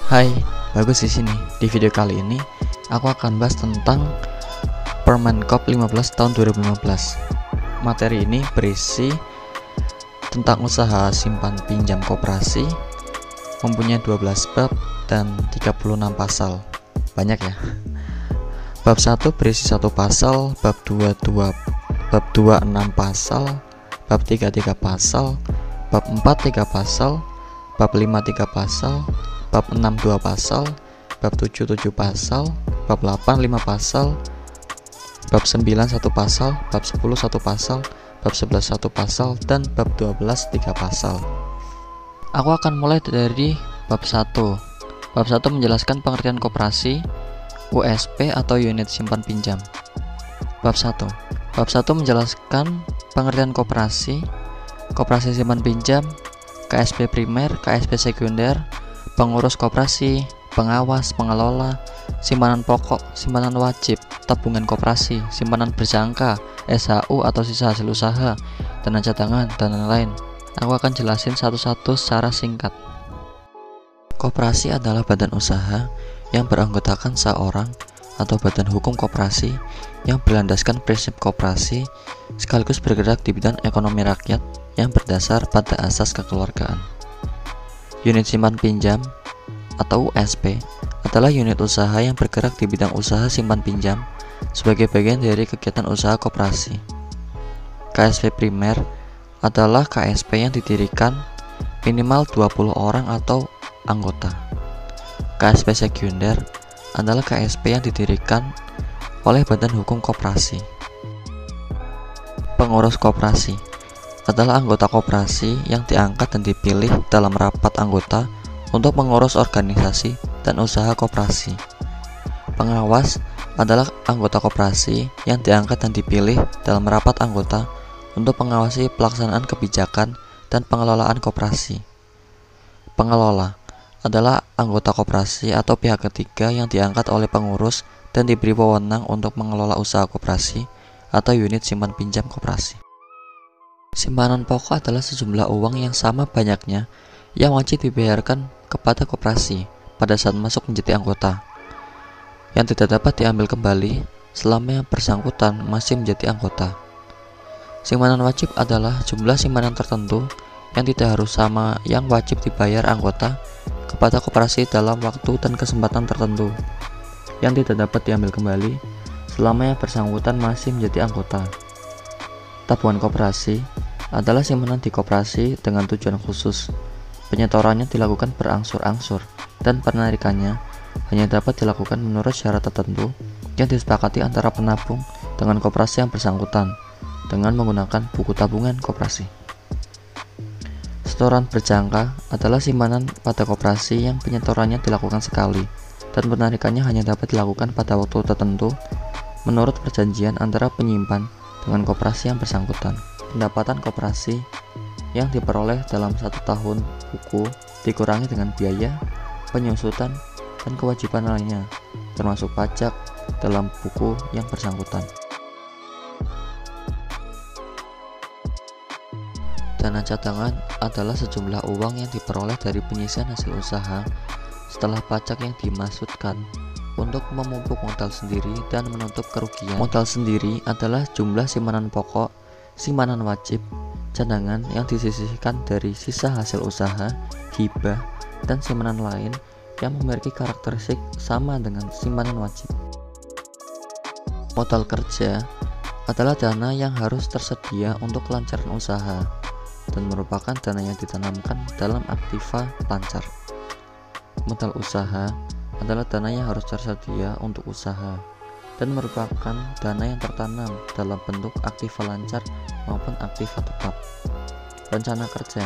Hai, bagus di sini. Di video kali ini aku akan bahas tentang Permenkop 15 tahun 2015. Materi ini berisi tentang usaha simpan pinjam koperasi, mempunyai 12 bab dan 36 pasal. Banyak ya. Bab 1 berisi 1 pasal, bab 2 6 pasal, bab 3 pasal, bab 4 3 pasal, bab 5 3 pasal, bab 6 2 pasal, bab 7 pasal, bab 8 5 pasal, bab 9 1 pasal, bab 10 1 pasal, bab 11 1 pasal, dan bab 12 3 pasal. Aku akan mulai dari bab 1. Bab 1 menjelaskan pengertian koperasi, USP atau unit simpan pinjam. Bab 1. Bab 1 menjelaskan pengertian koperasi, koperasi simpan pinjam, KSP primer, KSP sekunder, pengurus koperasi, pengawas, pengelola, simpanan pokok, simpanan wajib, tabungan koperasi, simpanan berjangka, SHU atau sisa hasil usaha, dana cadangan, dan lain-lain. Aku akan jelasin satu-satu secara singkat. Koperasi adalah badan usaha yang beranggotakan seorang atau badan hukum koperasi yang berlandaskan prinsip koperasi sekaligus bergerak di bidang ekonomi rakyat yang berdasar pada asas kekeluargaan. Unit simpan pinjam atau USP adalah unit usaha yang bergerak di bidang usaha simpan pinjam sebagai bagian dari kegiatan usaha koperasi. KSP primer adalah KSP yang didirikan minimal 20 orang atau anggota. KSP sekunder adalah KSP yang didirikan oleh badan hukum koperasi. Pengurus koperasi adalah anggota koperasi yang diangkat dan dipilih dalam rapat anggota untuk mengurus organisasi dan usaha koperasi. Pengawas adalah anggota koperasi yang diangkat dan dipilih dalam rapat anggota untuk mengawasi pelaksanaan kebijakan dan pengelolaan koperasi. Pengelola adalah anggota koperasi atau pihak ketiga yang diangkat oleh pengurus dan diberi wewenang untuk mengelola usaha koperasi atau unit simpan pinjam koperasi. Simpanan pokok adalah sejumlah uang yang sama banyaknya yang wajib dibayarkan kepada koperasi pada saat masuk menjadi anggota, yang tidak dapat diambil kembali selama yang bersangkutan masih menjadi anggota. Simpanan wajib adalah jumlah simpanan tertentu yang tidak harus sama yang wajib dibayar anggota kepada koperasi dalam waktu dan kesempatan tertentu, yang tidak dapat diambil kembali selama yang bersangkutan masih menjadi anggota. Tabungan koperasi adalah simpanan di koperasi dengan tujuan khusus. Penyetorannya dilakukan berangsur-angsur dan penarikannya hanya dapat dilakukan menurut syarat tertentu yang disepakati antara penabung dengan koperasi yang bersangkutan dengan menggunakan buku tabungan koperasi. Setoran berjangka adalah simpanan pada koperasi yang penyetorannya dilakukan sekali dan penarikannya hanya dapat dilakukan pada waktu tertentu menurut perjanjian antara penyimpan dengan koperasi yang bersangkutan. Pendapatan koperasi yang diperoleh dalam 1 tahun buku dikurangi dengan biaya, penyusutan, dan kewajiban lainnya, termasuk pajak dalam buku yang bersangkutan. Dana cadangan adalah sejumlah uang yang diperoleh dari penyisian hasil usaha setelah pajak yang dimaksudkan untuk memupuk modal sendiri dan menutup kerugian. Modal sendiri adalah jumlah simpanan pokok, simpanan wajib, cadangan yang disisihkan dari sisa hasil usaha, hibah, dan simpanan lain yang memiliki karakteristik sama dengan simpanan wajib. Modal kerja adalah dana yang harus tersedia untuk kelancaran usaha dan merupakan dana yang ditanamkan dalam aktiva lancar. Modal usaha adalah dana yang harus tersedia untuk usaha dan merupakan dana yang tertanam dalam bentuk aktiva lancar maupun aktiva tetap. Rencana kerja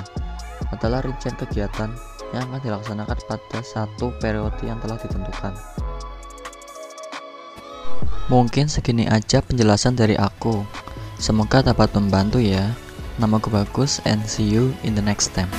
adalah rincian kegiatan yang akan dilaksanakan pada satu periode yang telah ditentukan. Mungkin segini aja penjelasan dari aku. Semoga dapat membantu ya. Namaku Bagus and see you in the next time.